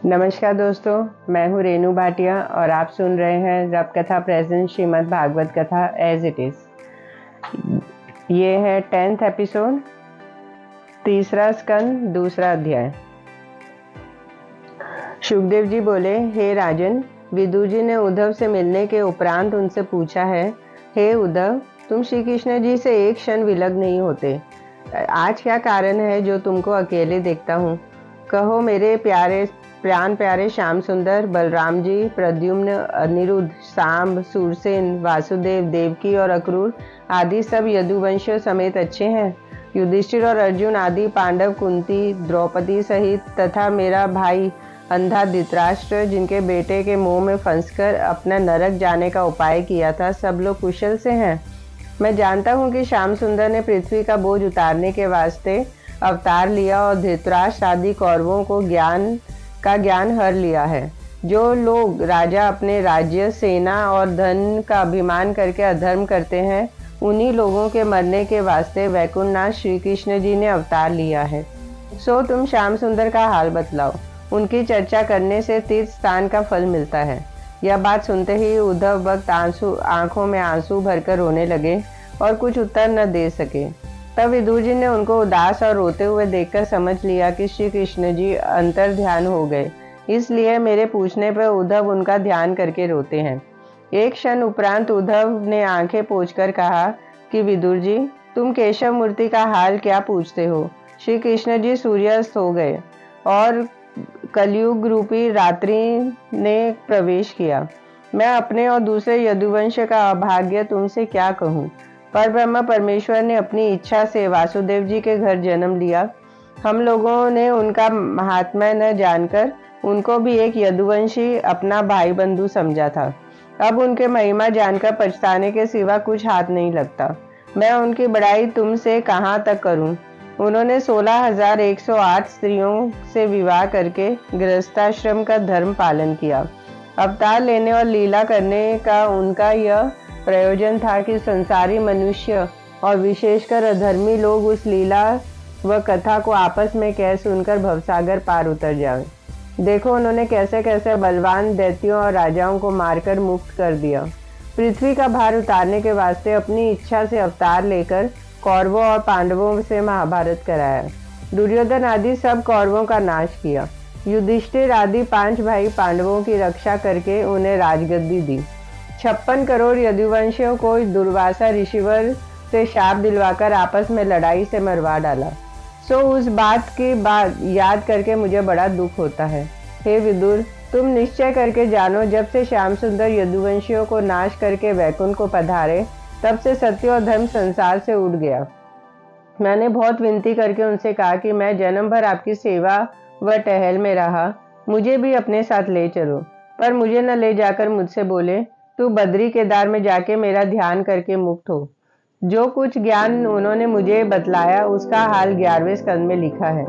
नमस्कार दोस्तों, मैं हूँ रेनू भाटिया और आप सुन रहे हैं रब कथा प्रेजेंट श्रीमद् भागवत कथा एज इट इज। ये है 10th एपिसोड, तीसरा स्कंद, दूसरा अध्याय। शुकदेव जी बोले, हे राजन, विदुर जी ने उद्धव से मिलने के उपरांत उनसे पूछा है, हे उद्धव, तुम श्री कृष्ण जी से एक क्षण विलग नहीं होते। आज क्या कारण है जो तुमको अकेले देखता हूँ? कहो मेरे प्यारे प्राण प्यारे श्याम सुंदर, बलराम जी, प्रद्युम्न, अनिरुद्ध, सांब, सूरसेन, वासुदेव, देवकी और अक्रूर आदि सब यदुवंशियों समेत अच्छे हैं। युधिष्ठिर और अर्जुन आदि पांडव, कुंती, द्रौपदी सहित तथा मेरा भाई अंधा धृतराष्ट्र, जिनके बेटे के मुंह में फंसकर अपना नरक जाने का उपाय किया था, सब लोग कुशल से हैं। मैं जानता हूँ कि श्याम सुंदर ने पृथ्वी का बोझ उतारने के वास्ते अवतार लिया और धृतराष्ट्र आदि कौरवों को ज्ञान हर लिया है। जो लोग राजा अपने राज्य, सेना और धन का अभिमान करके अधर्म करते हैं, उन्हीं लोगों के मरने के वास्ते वैकुंठनाथ श्री कृष्ण जी ने अवतार लिया है। सो तुम श्याम सुंदर का हाल बतलाओ। उनकी चर्चा करने से तीर्थ स्थान का फल मिलता है। यह बात सुनते ही उद्धव भक्त आंखों में आंसू भरकर रोने लगे और कुछ उत्तर न दे सके। तब विदुर जी ने उनको उदास और रोते हुए देखकर समझ लिया कि श्री कृष्ण जी अंतर ध्यान हो गए, इसलिए मेरे पूछने पर उद्धव उनका ध्यान करके रोते हैं। एक क्षण उपरांत उद्धव ने आंखें पोंछकर कहा कि विदुर जी, तुम केशव मूर्ति का हाल क्या पूछते हो? श्री कृष्ण जी सूर्यास्त हो गए और कलयुग रूपी रात्रि ने प्रवेश किया। मैं अपने और दूसरे यदुवंश का अभाग्य तुमसे क्या कहूँ? पर ब्रह्म परमेश्वर ने अपनी इच्छा से वासुदेव जी के घर जन्म लिया। हम लोगों ने उनका महात्म्य न जानकर उनको भी एक यदुवंशी अपना भाई बंधु समझा था। अब उनके महिमा जानकर पछताने के सिवा कुछ हाथ नहीं लगता। मैं उनकी बड़ाई तुमसे कहाँ तक करूं? उन्होंने 16,108 स्त्रियों से विवाह करके गृहस्थाश्रम का धर्म पालन किया। अवतार लेने और लीला करने का उनका यह प्रयोजन था कि संसारी मनुष्य और विशेषकर अधर्मी लोग उस लीला व कथा को आपस में कह सुनकर भवसागर पार उतर जाएं। देखो उन्होंने कैसे कैसे बलवान दैत्यों और राजाओं को मारकर मुक्त कर दिया। पृथ्वी का भार उतारने के वास्ते अपनी इच्छा से अवतार लेकर कौरवों और पांडवों से महाभारत कराया। दुर्योधन आदि सब कौरवों का नाश किया। युधिष्ठिर आदि 5 भाई पांडवों की रक्षा करके उन्हें राजगद्दी दी। 56 करोड़ यदुवंशियों को दुर्वासा ऋषिवर से शाप दिलवाकर आपस में लड़ाई से मरवा डाला। सो उस बात की याद करके मुझे बड़ा दुख होता है। हे विदुर, तुम निश्चय करके जानो, जब से श्याम सुंदर यदुवंशियों को नाश करके वैकुंठ को पधारे, तब से सत्य और धर्म संसार से उठ गया। मैंने बहुत विनती करके उनसे कहा कि मैं जन्म भर आपकी सेवा व टहल में रहा, मुझे भी अपने साथ ले चलो। पर मुझे न ले जाकर मुझसे बोले, तू बद्री केदार में जाके मेरा ध्यान करके मुक्त हो। जो कुछ ज्ञान उन्होंने मुझे बतलाया उसका हाल 11वें स्कंद में लिखा है।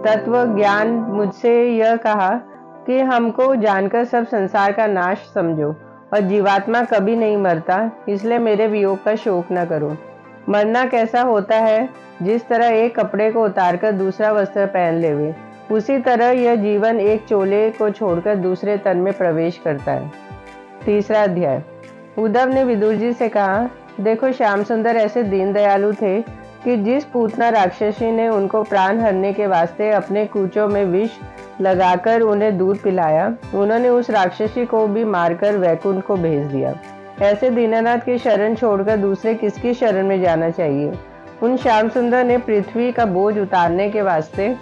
तत्व ज्ञान मुझसे यह कहा कि हमको जानकर सब संसार का नाश समझो और जीवात्मा कभी नहीं मरता, इसलिए मेरे वियोग का शोक न करो। मरना कैसा होता है? जिस तरह एक कपड़े को उतारकर दूसरा वस्त्र पहन लेवे, उसी तरह यह जीवन एक चोले को छोड़कर दूसरे तन में प्रवेश करता है। तीसरा अध्याय। उद्धव ने विदुर जी से कहा, देखो श्याम सुंदर ऐसे दीन दयालु थे कि जिस पूतना राक्षसी ने उनको प्राण हरने के वास्ते अपने कूचों में विष लगाकर उन्हें दूध पिलाया, उन्होंने उस राक्षसी को भी मारकर वैकुंठ को भेज दिया। ऐसे दीनानाथ की शरण छोड़कर दूसरे किसकी शरण में जाना चाहिए? उन श्याम सुंदर ने पृथ्वी का बोझ उतारने के वास्ते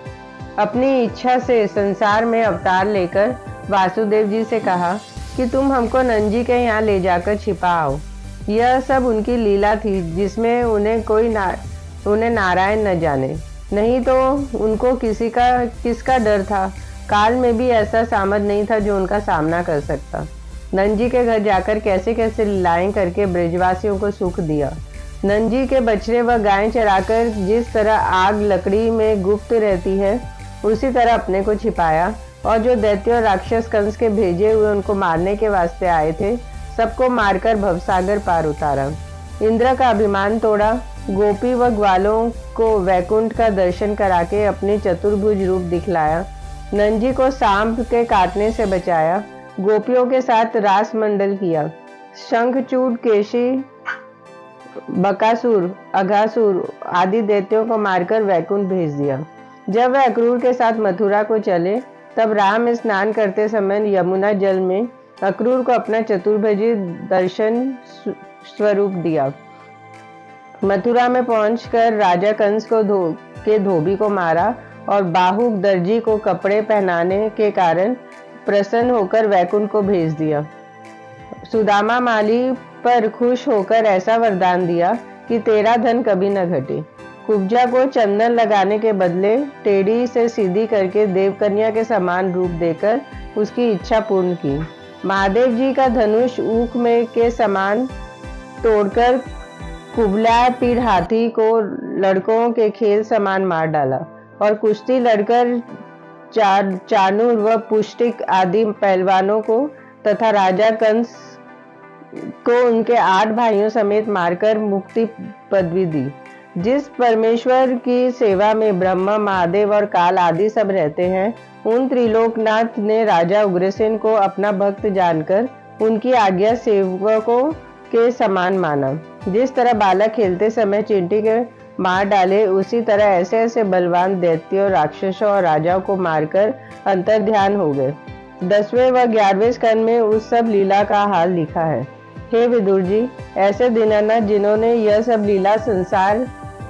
अपनी इच्छा से संसार में अवतार लेकर वासुदेव जी से कहा कि तुम हमको नंजी के यहाँ ले जाकर छिपाओ। यह सब उनकी लीला थी, जिसमें उन्हें नारायण न जाने। नहीं तो उनको किसका डर था? काल में भी ऐसा सामर्थ नहीं था जो उनका सामना कर सकता। नंजी के घर जाकर कैसे कैसे लीलाएं करके ब्रजवासियों को सुख दिया। नंजी के बछड़े व गायें चराकर जिस तरह आग लकड़ी में गुप्त रहती है, उसी तरह अपने को छिपाया और जो दैत्य और राक्षस कंस के भेजे हुए उनको मारने के वास्ते आए थे, सबको मारकर भवसागर पार उतारा। इंद्र का अभिमान तोड़ा। गोपी व ग्वालों को वैकुंठ का दर्शन करा के अपनी चतुर्भुज रूप दिखलाया। नंजी को सांप के काटने से बचाया, गोपियों के साथ रास मंडल किया, शंखचूड़, केशी, बकासुर, अघासुर आदि दैत्यों को मारकर वैकुंठ भेज दिया। जब वह अक्रूर के साथ मथुरा को चले, तब राह में स्नान करते समय यमुना जल में अक्रूर को अपना चतुर्भुजी दर्शन स्वरूप दिया। मथुरा में पहुंचकर राजा कंस को धोबी को मारा और बाहुक दर्जी को कपड़े पहनाने के कारण प्रसन्न होकर वैकुंठ को भेज दिया। सुदामा माली पर खुश होकर ऐसा वरदान दिया कि तेरा धन कभी न घटे। कुब्जा को चंदन लगाने के बदले टेढ़ी से सीधी करके देवकन्या के समान रूप देकर उसकी इच्छा पूर्ण की। महादेव जी का धनुष ऊख में के समान तोड़कर कुबला पीढ़ हाथी को लड़कों के खेल समान मार डाला और कुश्ती लड़कर चाणूर व पुष्टिक आदि पहलवानों को तथा राजा कंस को उनके 8 भाइयों समेत मारकर मुक्ति पदवी दी। जिस परमेश्वर की सेवा में ब्रह्मा, महादेव और काल आदि सब रहते हैं, उन त्रिलोकनाथ ने राजा उग्रसेन को अपना भक्त जानकर उनकी आज्ञा सेवकों के समान माना। जिस तरह बालक खेलते समय चींटी के मार डाले, उसी तरह ऐसे ऐसे बलवान दैत्यों, राक्षसों और राजाओं को मारकर अंतर्ध्यान हो गए। 10वें व 11वें स्कंद में उस सब लीला का हाल लिखा है। हे विदुर जी, ऐसे दीनानाथ जिन्होंने यह सब लीला संसार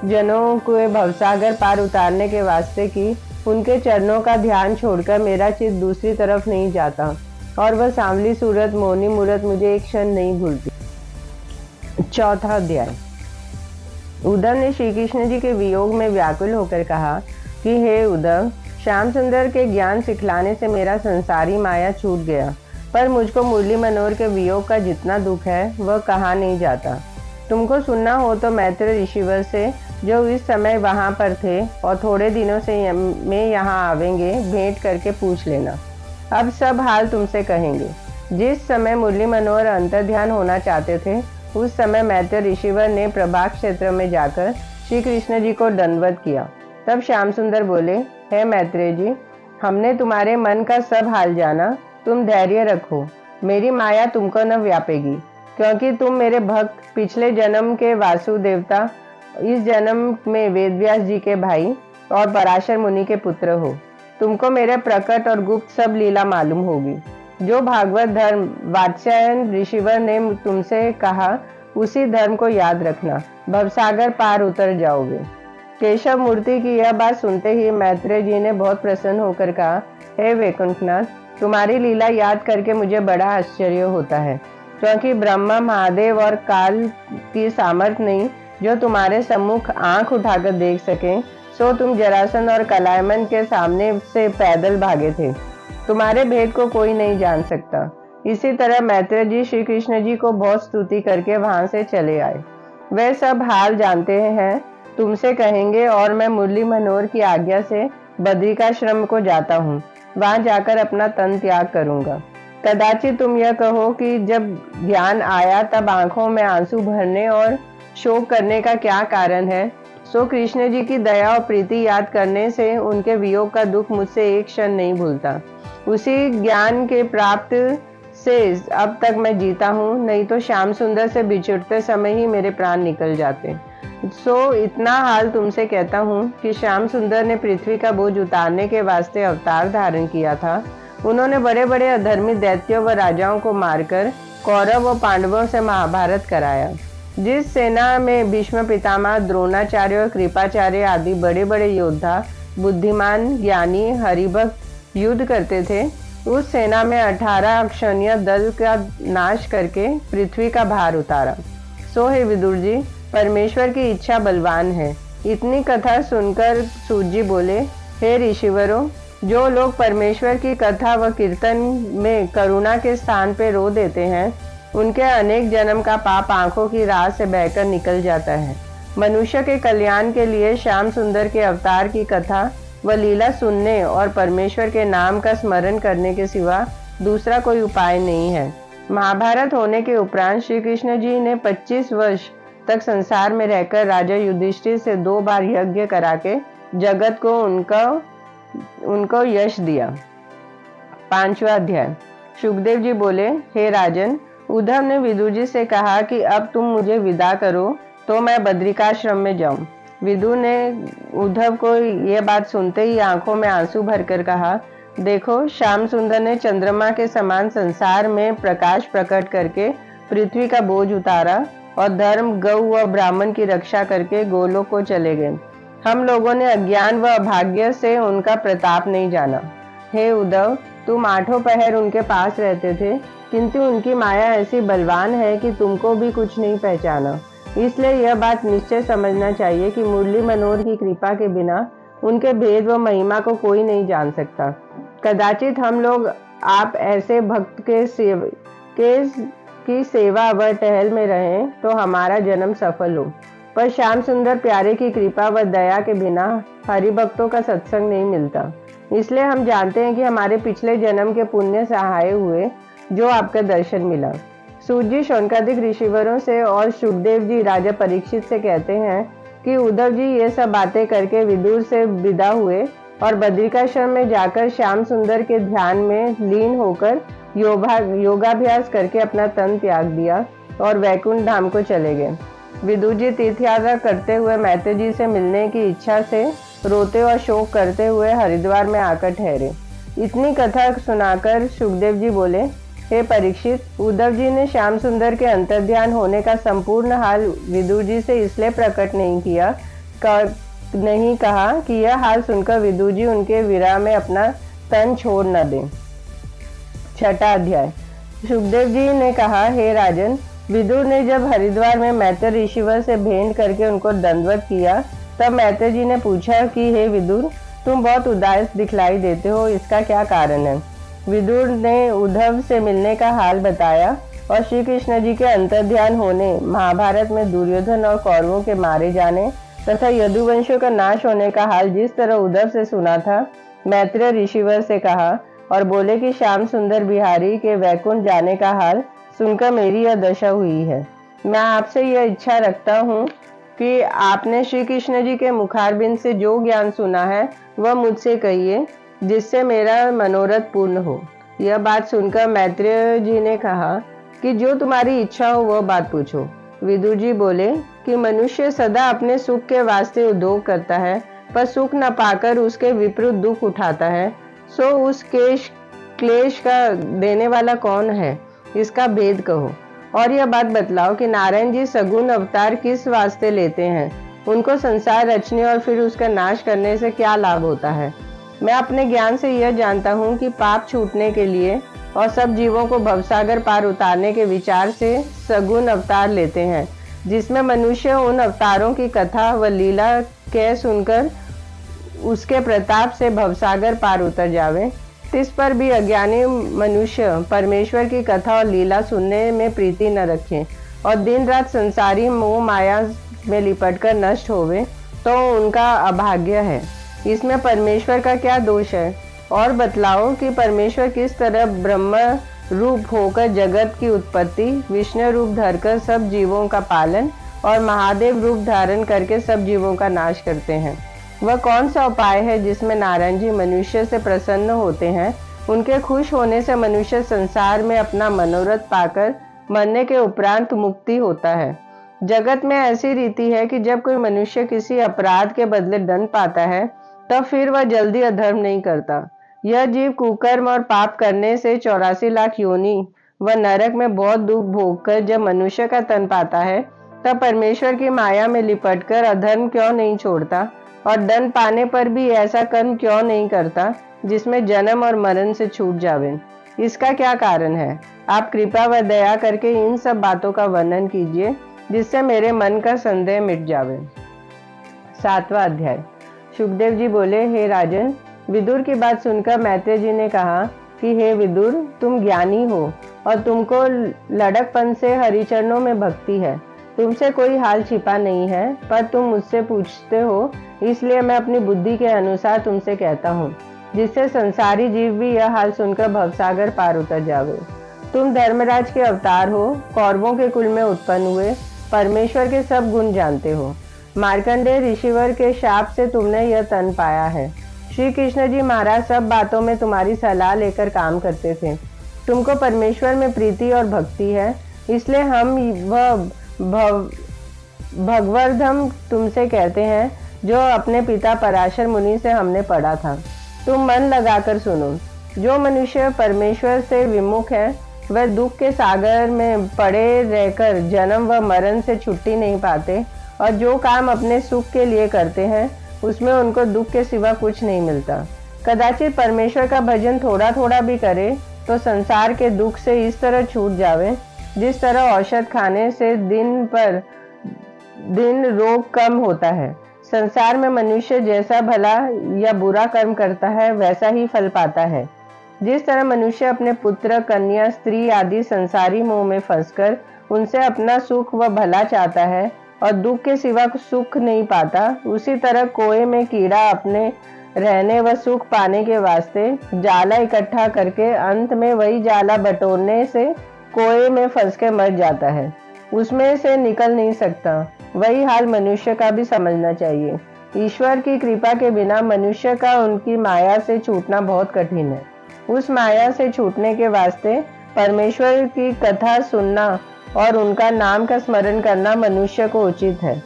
जनों को भवसागर पार उतारने के वास्ते की, उनके चरणों का ध्यान छोड़कर मेरा चित्त दूसरी तरफ नहीं जाता और वह सांवली सूरत, मोहनी मूरत मुझे एक क्षण नहीं भूलती। 4था अध्याय। उद्धव ने श्री कृष्ण जी के वियोग में व्याकुल होकर कहा कि हे उद्धव, श्याम सुंदर के ज्ञान सिखलाने से मेरा संसारी माया छूट गया, पर मुझको मुरली मनोहर के वियोग का जितना दुख है वह कहा नहीं जाता। तुमको सुनना हो तो मैत्र ऋषिवर से, जो इस समय वहां पर थे और थोड़े दिनों से में यहाँ आवेंगे, भेंट करके पूछ लेना। अब सब हाल तुमसे कहेंगे। जिस समय मुरली मनोहर अंतर्ध्यान होना चाहते थे, उस समय मैत्र ऋषिवर ने प्रभाग क्षेत्र में जाकर श्री कृष्ण जी को दंडवत किया। तब श्याम सुंदर बोले, हे मैत्रेय जी, हमने तुम्हारे मन का सब हाल जाना। तुम धैर्य रखो, मेरी माया तुमको न व्यापेगी, क्योंकि तुम मेरे भक्त, पिछले जन्म के वासुदेवता, इस जन्म में वेदव्यास जी के भाई और पराशर मुनि के पुत्र हो। तुमको मेरे प्रकट और गुप्त सब लीला मालूम होगी। जो भागवत धर्म वात्स्यायन ऋषिवर ने तुमसे कहा, उसी धर्म को याद रखना, भवसागर पार उतर जाओगे। केशव मूर्ति की यह बात सुनते ही मैत्रेय जी ने बहुत प्रसन्न होकर कहा, हे वैकुंठनाथ, तुम्हारी लीला याद करके मुझे बड़ा आश्चर्य होता है, क्योंकि ब्रह्मा, महादेव और काल की सामर्थ्य नहीं जो तुम्हारे सम्मुख आंख उठाकर देख सके, सो तुम जरासंध और कलायमन के सामने से पैदल भागे थे। तुम्हारे भेद को कोई नहीं जान सकता। इसी तरह मैत्रेय जी श्री कृष्ण जी को बहुत स्तुति करके वहां से चले आए। वे सब हाल जानते हैं, तुमसे कहेंगे, और मैं मुरली मनोहर की आज्ञा से बद्रिकाश्रम को जाता हूँ। वहां जाकर अपना तन त्याग करूंगा। कदाचित तुम यह कहो कि जब ज्ञान आया तब आंखों में आंसू भरने और शोक करने का क्या कारण है। सो कृष्ण जी की दया और प्रीति याद करने से उनके वियोग का दुख मुझसे एक क्षण नहीं भूलता। उसी ज्ञान के प्राप्त से अब तक मैं जीता हूँ, नहीं तो श्याम सुंदर से बिछुड़ते समय ही मेरे प्राण निकल जाते। सो इतना हाल तुमसे कहता हूँ कि श्याम सुंदर ने पृथ्वी का बोझ उतारने के वास्ते अवतार धारण किया था। उन्होंने बड़े बड़े अधर्मी दैत्यों व राजाओं को मारकर कौरव व पांडवों से महाभारत कराया। जिस सेना में भीष्म पितामह, द्रोणाचार्य और कृपाचार्य आदि बड़े बड़े योद्धा, बुद्धिमान, ज्ञानी, हरिभक्त युद्ध करते थे, उस सेना में 18 अक्षौहिणी दल का नाश करके पृथ्वी का भार उतारा। सो हे विदुर जी, परमेश्वर की इच्छा बलवान है। इतनी कथा सुनकर सूत जी बोले, हे ऋषिवरों, जो लोग परमेश्वर की कथा व कीर्तन में करुणा के स्थान पे रो देते हैं, उनके अनेक जन्म का पाप आंखों की राह से बहकर निकल जाता है। मनुष्य के कल्याण के लिए श्याम सुंदर के अवतार की कथा व लीला सुनने और परमेश्वर के नाम का स्मरण करने के सिवा दूसरा कोई उपाय नहीं है। महाभारत होने के उपरांत श्री कृष्ण जी ने 25 वर्ष तक संसार में रहकर राजा युधिष्ठिर से 2 बार यज्ञ करा के जगत को उनका उनको यश दिया। 5वां अध्याय। सुखदेव जी बोले, हे राजन, उद्धव ने विदुर जी से कहा कि अब तुम मुझे विदा करो तो मैं बद्रिकाश्रम में जाऊं। विदुर ने उद्धव को यह बात सुनते ही आंखों में आंसू भरकर कहा, देखो, श्याम सुंदर ने चंद्रमा के समान संसार में प्रकाश प्रकट करके पृथ्वी का बोझ उतारा और धर्म, गौ व ब्राह्मण की रक्षा करके गोलोक को चले गए। हम लोगों ने अज्ञान व अभाग्य से उनका प्रताप नहीं जाना। हे उद्धव, तुम 8 पहर उनके पास रहते थे, किंतु उनकी माया ऐसी बलवान है कि तुमको भी कुछ नहीं पहचाना। इसलिए यह बात निश्चय समझना चाहिए कि मुरली मनोहर की कृपा के बिना उनके भेद व महिमा को कोई नहीं जान सकता। कदाचित हम लोग आप ऐसे भक्त की सेवा व टहल में रहें तो हमारा जन्म सफल हो, पर श्याम सुंदर प्यारे की कृपा व दया के बिना हरि भक्तों का सत्संग नहीं मिलता। इसलिए हम जानते हैं कि हमारे पिछले जन्म के पुण्य सहाय हुए जो आपका दर्शन मिला। सूत जी शौनकादिक ऋषिवरों से और सुखदेव जी राजा परीक्षित से कहते हैं कि उद्धव जी ये सब बातें करके विदुर से विदा हुए और बद्रिकाश्रम में जाकर श्याम सुंदर के ध्यान में लीन होकर योगाभ्यास करके अपना तन त्याग दिया और वैकुंठ धाम को चले गए। विदुर जी तीर्थ यात्रा करते हुए मैत्री जी से मिलने की इच्छा से रोते और शोक करते हुए हरिद्वार में आकर ठहरे। इतनी कथा सुनाकर सुखदेव जी बोले, हे परीक्षित, उद्धव जी ने श्याम सुंदर के अंतर्ध्यान होने का संपूर्ण हाल विदुर जी से इसलिए प्रकट नहीं कहा कि यह हाल सुनकर विदुर जी उनके विरह में अपना तन छोड़ न दें। 6वां अध्याय। सुखदेव जी ने कहा, हे राजन, विदुर ने जब हरिद्वार में मैत्र ऋषिवर से भेंट करके उनको दंडवत किया, तब मैत्र जी ने पूछा कि हे विदुर, तुम बहुत उदास दिखलाई देते हो, इसका क्या कारण है? विदुर ने उद्धव से मिलने का हाल बताया और श्री कृष्ण जी के अंतर्ध्यान होने, महाभारत में दुर्योधन और कौरवों के मारे जाने तथा यदुवंशों का नाश होने का हाल जिस तरह उद्धव से सुना था, मैत्रेय ऋषिवर से कहा और बोले कि श्याम सुंदर बिहारी के वैकुंठ जाने का हाल सुनकर मेरी यह दशा हुई है। मैं आपसे यह इच्छा रखता हूँ कि आपने श्री कृष्ण जी के मुखारबिंद से जो ज्ञान सुना है वह मुझसे कहिए, जिससे मेरा मनोरथ पूर्ण हो। यह बात सुनकर मैत्रेय जी ने कहा कि जो तुम्हारी इच्छा हो वह बात पूछो। विदुर जी बोले कि मनुष्य सदा अपने सुख के वास्ते उद्योग करता है, पर सुख न पाकर उसके विपरीत दुख उठाता है। सो उस क्लेश का देने वाला कौन है, इसका भेद कहो। और यह बात बतलाओ कि नारायण जी सगुण अवतार किस वास्ते लेते हैं, उनको संसार रचने और फिर उसका नाश करने से क्या लाभ होता है। मैं अपने ज्ञान से यह जानता हूँ कि पाप छूटने के लिए और सब जीवों को भवसागर पार उतारने के विचार से सगुण अवतार लेते हैं, जिसमें मनुष्य उन अवतारों की कथा व लीला कह सुनकर उसके प्रताप से भवसागर पार उतर जावे। इस पर भी अज्ञानी मनुष्य परमेश्वर की कथा और लीला सुनने में प्रीति न रखें और दिन रात संसारी मोह माया में लिपटकर नष्ट होवे, तो उनका अभाग्य है। इसमें परमेश्वर का क्या दोष है? और बतलाओ कि परमेश्वर किस तरह ब्रह्म रूप होकर जगत की उत्पत्ति, विष्णु रूप धरकर सब जीवों का पालन और महादेव रूप धारण करके सब जीवों का नाश करते हैं। वह कौन सा उपाय है जिसमें नारायण जी मनुष्य से प्रसन्न होते हैं? उनके खुश होने से मनुष्य संसार में अपना मनोरथ पाकर मरने के उपरांत मुक्ति होता है। जगत में ऐसी रीति है कि जब कोई मनुष्य किसी अपराध के बदले दंड पाता है, तब फिर वह जल्दी अधर्म नहीं करता। यह जीव कुकर्म और पाप करने से 84 लाख योनि व नरक में बहुत दुख भोगकर जब मनुष्य का तन पाता है, तब परमेश्वर की माया में लिपटकर अधर्म क्यों नहीं छोड़ता और दंड पाने पर भी ऐसा कर्म क्यों नहीं करता जिसमें जन्म और मरण से छूट जावे? इसका क्या कारण है? आप कृपा व दया करके इन सब बातों का वर्णन कीजिए, जिससे मेरे मन का संदेह मिट जावे। 7वां अध्याय। सुखदेव जी बोले, हे राजन, विदुर की बात सुनकर मैत्रेय जी ने कहा कि हे विदुर, तुम ज्ञानी हो और तुमको लड़कपन से हरिचरणों में भक्ति है। तुमसे कोई हाल छिपा नहीं है, पर तुम मुझसे पूछते हो, इसलिए मैं अपनी बुद्धि के अनुसार तुमसे कहता हूँ, जिससे संसारी जीव भी यह हाल सुनकर भवसागर पार उतर जावे। तुम धर्मराज के अवतार हो, कौरवों के कुल में उत्पन्न हुए, परमेश्वर के सब गुण जानते हो। मार्कंडेय ऋषिवर के शाप से तुमने यह तन पाया है। श्री कृष्ण जी महाराज सब बातों में तुम्हारी सलाह लेकर काम करते थे। तुमको परमेश्वर में प्रीति और भक्ति है, इसलिए हम वह भगवर्धम तुमसे कहते हैं जो अपने पिता पराशर मुनि से हमने पढ़ा था। तुम मन लगाकर सुनो। जो मनुष्य परमेश्वर से विमुख है वह दुख के सागर में पड़े रहकर जन्म व मरण से छुट्टी नहीं पाते, और जो काम अपने सुख के लिए करते हैं उसमें उनको दुख के सिवा कुछ नहीं मिलता। कदाचित परमेश्वर का भजन थोड़ा थोड़ा भी करे तो संसार के दुख से इस तरह छूट जावे जिस तरह औषध खाने से दिन पर दिन रोग कम होता है। संसार में मनुष्य जैसा भला या बुरा कर्म करता है वैसा ही फल पाता है। जिस तरह मनुष्य अपने पुत्र, कन्या, स्त्री आदि संसारी मोह में फंसकर उनसे अपना सुख व भला चाहता है और दुख के सिवा सुख नहीं पाता, उसी तरह कोए में कीड़ा अपने रहने व सुख पाने के वास्ते जाला इकट्ठा करके अंत में वही जाला बटोरने से कोए में फंस के मर जाता है, उसमें से निकल नहीं सकता। वही हाल मनुष्य का भी समझना चाहिए। ईश्वर की कृपा के बिना मनुष्य का उनकी माया से छूटना बहुत कठिन है। उस माया से छूटने के वास्ते परमेश्वर की कथा सुनना और उनका नाम का स्मरण करना मनुष्य को उचित है।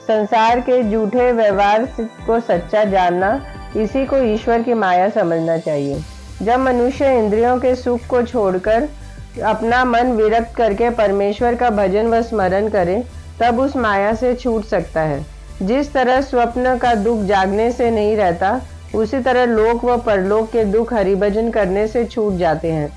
संसार के झूठे व्यवहार को सच्चा जानना, इसी को ईश्वर की माया समझना चाहिए। जब मनुष्य इंद्रियों के सुख को छोड़कर अपना मन विरक्त करके परमेश्वर का भजन व स्मरण करे तब उस माया से छूट सकता है। जिस तरह स्वप्न का दुख जागने से नहीं रहता, उसी तरह लोक व परलोक के दुख हरिभजन करने से छूट जाते हैं।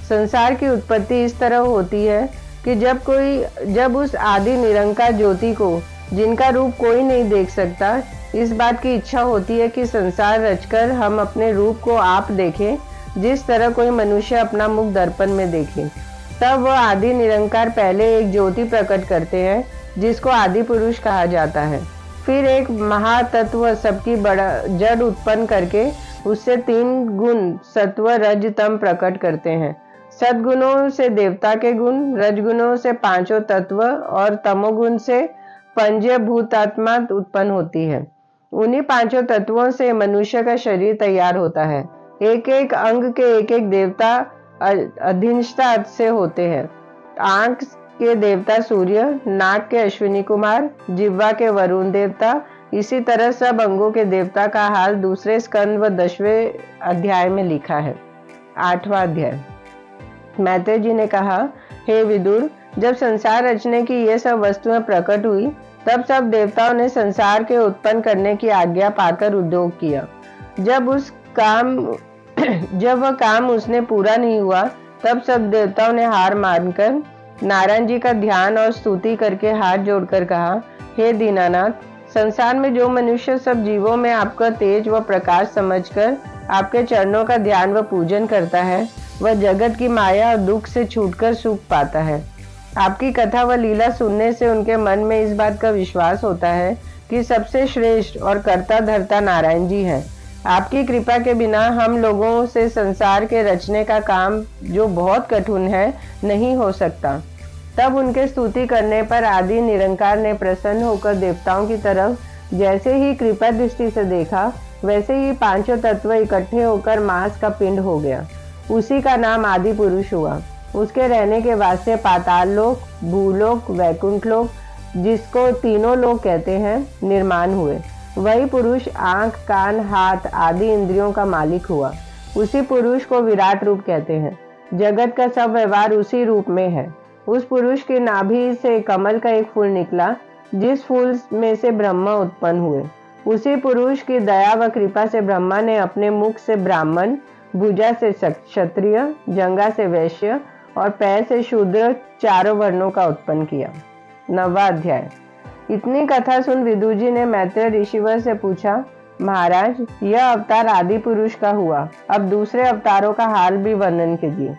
संसार की उत्पत्ति इस तरह होती है कि जब उस आदि निरंकार ज्योति को, जिनका रूप कोई नहीं देख सकता, इस बात की इच्छा होती है कि संसार रचकर हम अपने रूप को आप देखें, जिस तरह कोई मनुष्य अपना मुख दर्पण में देखे, तब वह आदि निरंकार पहले एक ज्योति प्रकट करते हैं जिसको आदि पुरुष कहा जाता है। फिर एक महातत्व सबकी बड़ा जड़ उत्पन्न करके उससे 3 गुण सत्व रज तम प्रकट करते हैं। सद्गुणों से देवता के गुण, रजगुणों से 5 तत्व और तमोगुण से पंचभूतात्मा उत्पन्न होती है। उन्हीं 5 तत्वों से मनुष्य का शरीर तैयार होता है। एक एक अंग के एक एक देवता अधिष्ठा से होते हैं। आंख के देवता सूर्य, नाक के अश्विनी कुमार, जिह्वा के वरुण देवता। इसी तरह सब अंगों के देवता का हाल दूसरे स्कंद व 10वें अध्याय में लिखा है। 8वां अध्याय। मैत्रेय जी ने कहा, हे विदुर, जब संसार रचने की ये सब वस्तुएं प्रकट हुई तब सब देवताओं ने संसार के उत्पन्न करने की आज्ञा पाकर उद्योग किया। जब वह काम उसने पूरा नहीं हुआ तब सब देवताओं ने हार मानकर नारायण जी का ध्यान और स्तुति करके हाथ जोड़कर कहा, हे दीनानाथ, संसार में जो मनुष्य सब जीवों में आपका तेज व प्रकाश समझकर आपके चरणों का ध्यान व पूजन करता है, वह जगत की माया और दुख से छूटकर सुख पाता है। आपकी कथा व लीला सुनने से उनके मन में इस बात का विश्वास होता है कि सबसे श्रेष्ठ और कर्ता धर्ता नारायण जी हैं। आपकी कृपा के बिना हम लोगों से संसार के रचने का काम, जो बहुत कठिन है, नहीं हो सकता। तब उनके स्तुति करने पर आदि निरंकार ने प्रसन्न होकर देवताओं की तरफ जैसे ही कृपा दृष्टि से देखा, वैसे ही 5 तत्व इकट्ठे होकर मांस का पिंड हो गया। उसी का नाम आदि पुरुष हुआ। उसके रहने के वास्ते पाताल लोक, भूलोक, वैकुंठ लोक, जिसको तीनों लोग कहते हैं, निर्माण हुए। वही पुरुष आंख, कान, हाथ आदि इंद्रियों का मालिक हुआ। उसी पुरुष को विराट रूप कहते हैं। जगत का सब व्यवहार उसी रूप में है। उस पुरुष की नाभि से कमल का एक फूल निकला, जिस फूल में से ब्रह्मा उत्पन्न हुए। उसी पुरुष की दया व कृपा से ब्रह्मा ने अपने मुख से ब्राह्मण, भुजा से क्षत्रिय, जंघा से वैश्य और पैर से शूद्र 4 वर्णों का उत्पन्न किया। 9वां अध्याय। इतनी कथा सुन विदुर जी ने मैत्रेय ऋषिवर से पूछा, महाराज, यह अवतार आदि पुरुष का हुआ, अब दूसरे अवतारों का हाल भी वर्णन कीजिए।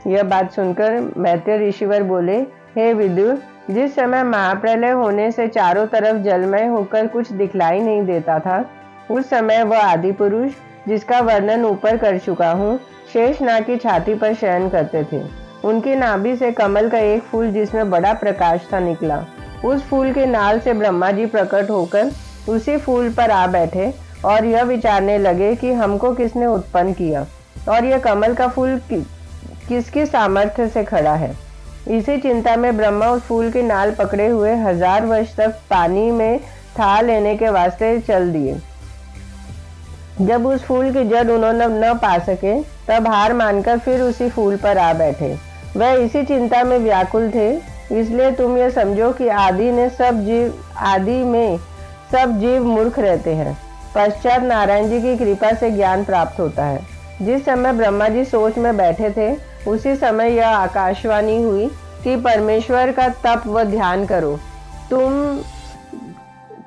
यह बात सुनकर मैत्रेय ऋषिवर बोले, हे विदुर, जिस समय महाप्रलय होने से चारों तरफ जलमय होकर कुछ दिखलाई नहीं देता था, उस समय वह आदि पुरुष, जिसका वर्णन ऊपर कर चुका हूँ, शेषनाग की छाती पर शयन करते थे। उनकी नाभि से कमल का एक फूल जिसमें बड़ा प्रकाश था निकला। उस फूल के नाल से ब्रह्मा जी प्रकट होकर उसी फूल पर आ बैठे और यह विचारने लगे कि हमको किसने उत्पन्न किया और यह कमल का फूल किसकी सामर्थ्य से खड़ा है। इसी चिंता में ब्रह्मा उस फूल की नाल पकड़े हुए 1000 वर्ष तक पानी में था लेने के वास्ते चल दिए। जब उस फूल की जड़ उन्होंने न पा सके तब हार मानकर फिर उसी फूल पर आ बैठे। वह इसी चिंता में व्याकुल थे। इसलिए तुम ये समझो कि आदि में सब जीव मूर्ख रहते हैं। पश्चात नारायण जी की कृपा से ज्ञान प्राप्त होता है। जिस समय ब्रह्मा जी सोच में बैठे थे उसी समय यह आकाशवाणी हुई कि परमेश्वर का तप व ध्यान करो,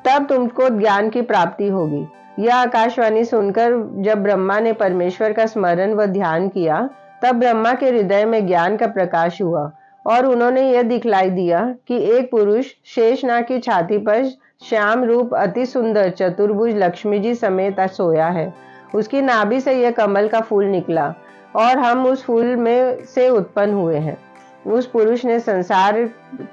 तब तुमको ज्ञान की प्राप्ति होगी। यह आकाशवाणी सुनकर जब ब्रह्मा ने परमेश्वर का स्मरण व ध्यान किया तब ब्रह्मा के हृदय में ज्ञान का प्रकाश हुआ और उन्होंने यह दिखलाई दिया कि एक पुरुष शेषनाग की छाती पर श्याम रूप अति सुंदर चतुर्भुज लक्ष्मी जी समेत सोया है। उसकी नाभि से यह कमल का फूल निकला और हम उस फूल में से उत्पन्न हुए हैं। उस पुरुष ने संसार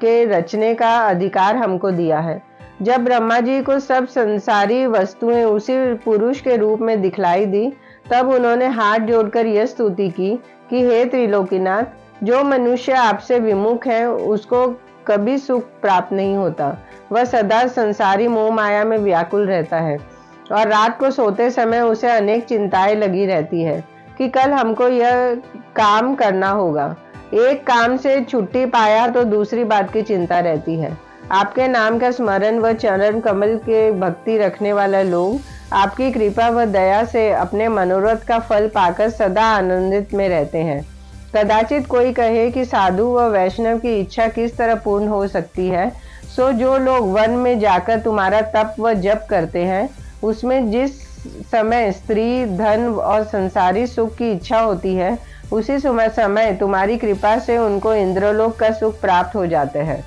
के रचने का अधिकार हमको दिया है। जब ब्रह्मा जी को सब संसारी वस्तुएं उसी पुरुष के रूप में दिखलाई दी तब उन्होंने हाथ जोड़कर यह स्तुति की कि हे त्रिलोकीनाथ, जो मनुष्य आपसे विमुख है उसको कभी सुख प्राप्त नहीं होता। वह सदा संसारी मोह माया में व्याकुल रहता है और रात को सोते समय उसे अनेक चिंताएं लगी रहती है कि कल हमको यह काम करना होगा। एक काम से छुट्टी पाया तो दूसरी बात की चिंता रहती है। आपके नाम का स्मरण व चरण कमल के भक्ति रखने वाला लोग आपकी कृपा व दया से अपने मनोरथ का फल पाकर सदा आनंदित में रहते हैं। कदाचित कोई कहे कि साधु व वैष्णव की इच्छा किस तरह पूर्ण हो सकती है। सो जो लोग वन में जाकर तुम्हारा तप व जप करते हैं उसमें जिस समय स्त्री धन और संसारी सुख की इच्छा होती है उसी समय तुम्हारी कृपा से उनको इंद्रलोक का सुख प्राप्त हो जाते हैं।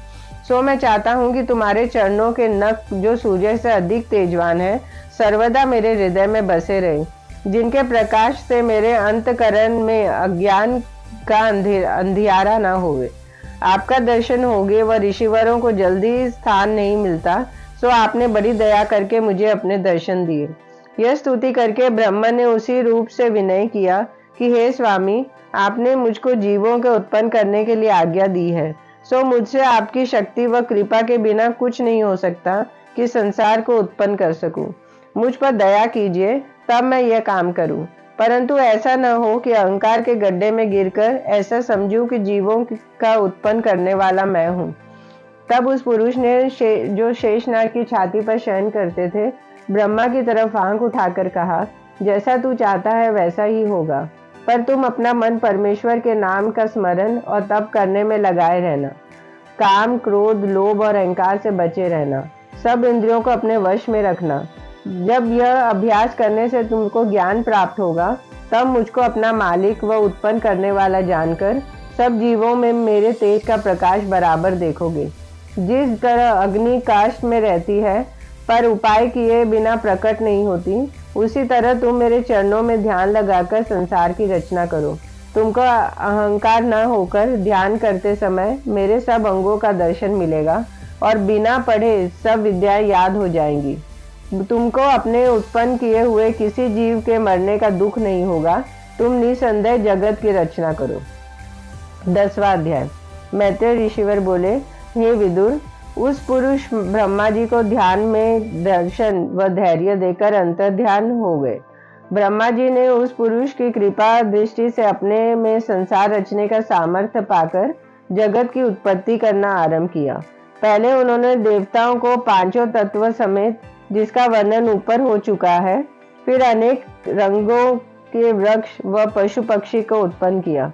सो मैं चाहता हूँ कि तुम्हारे चरणों के नख जो सूर्य से अधिक तेजवान है सर्वदा मेरे हृदय में बसे रहे, जिनके प्रकाश से मेरे अंतकरण में अज्ञान का अंधियारा न होवे। आपका दर्शन होगे व ऋषिवरों को जल्दी स्थान नहीं मिलता, सो आपने बड़ी दया करके मुझे अपने दर्शन दिए। यह स्तुति करके ब्रह्मा ने उसी रूप से विनय किया कि हे स्वामी, आपने मुझको जीवों के उत्पन्न करने के लिए आज्ञा दी है। सो मुझसे आपकी शक्ति व कृपा के बिना कुछ नहीं हो सकता कि संसार को उत्पन्न कर सकूं। मुझ पर दया कीजिए तब मैं यह काम करूं, परंतु ऐसा न हो कि अहंकार के गड्ढे में गिरकर ऐसा समझूं कि जीवों का उत्पन्न करने वाला मैं हूं। तब उस पुरुष ने जो शेषनाग की छाती पर शयन करते थे ब्रह्मा की तरफ आंख उठाकर कहा, जैसा तू चाहता है वैसा ही होगा, पर तुम अपना मन परमेश्वर के नाम का स्मरण और तप करने में लगाए रहना। काम, क्रोध, लोभ और अहंकार से बचे रहना। सब इंद्रियों को अपने वश में रखना। जब यह अभ्यास करने से तुमको ज्ञान प्राप्त होगा तब मुझको अपना मालिक व उत्पन्न करने वाला जानकर सब जीवों में मेरे तेज का प्रकाश बराबर देखोगे। जिस तरह अग्नि काष्ठ में रहती है पर उपाय किए बिना प्रकट नहीं होती, उसी तरह तुम मेरे चरणों में ध्यान लगाकर संसार की रचना करो। तुमको अहंकार न होकर ध्यान करते समय मेरे सब अंगों का दर्शन मिलेगा और बिना पढ़े सब विद्याएं याद हो जाएंगी। तुमको अपने उत्पन्न किए हुए किसी जीव के मरने का दुख नहीं होगा। तुम निसंदेह जगत की रचना करो। 10वां अध्याय। मैत्रेय ऋषिवर बोले, हे विदुर, उस पुरुष ब्रह्मा जी को ध्यान में दर्शन व धैर्य देकर अंतर ध्यान हो गए। ब्रह्मा जी ने उस पुरुष की कृपा दृष्टि से अपने में संसार रचने का सामर्थ्य पाकर जगत की उत्पत्ति करना आरंभ किया। पहले उन्होंने देवताओं को पांचों तत्व समेत, जिसका वर्णन ऊपर हो चुका है, फिर अनेक रंगों के वृक्ष व पशु पक्षी को उत्पन्न किया।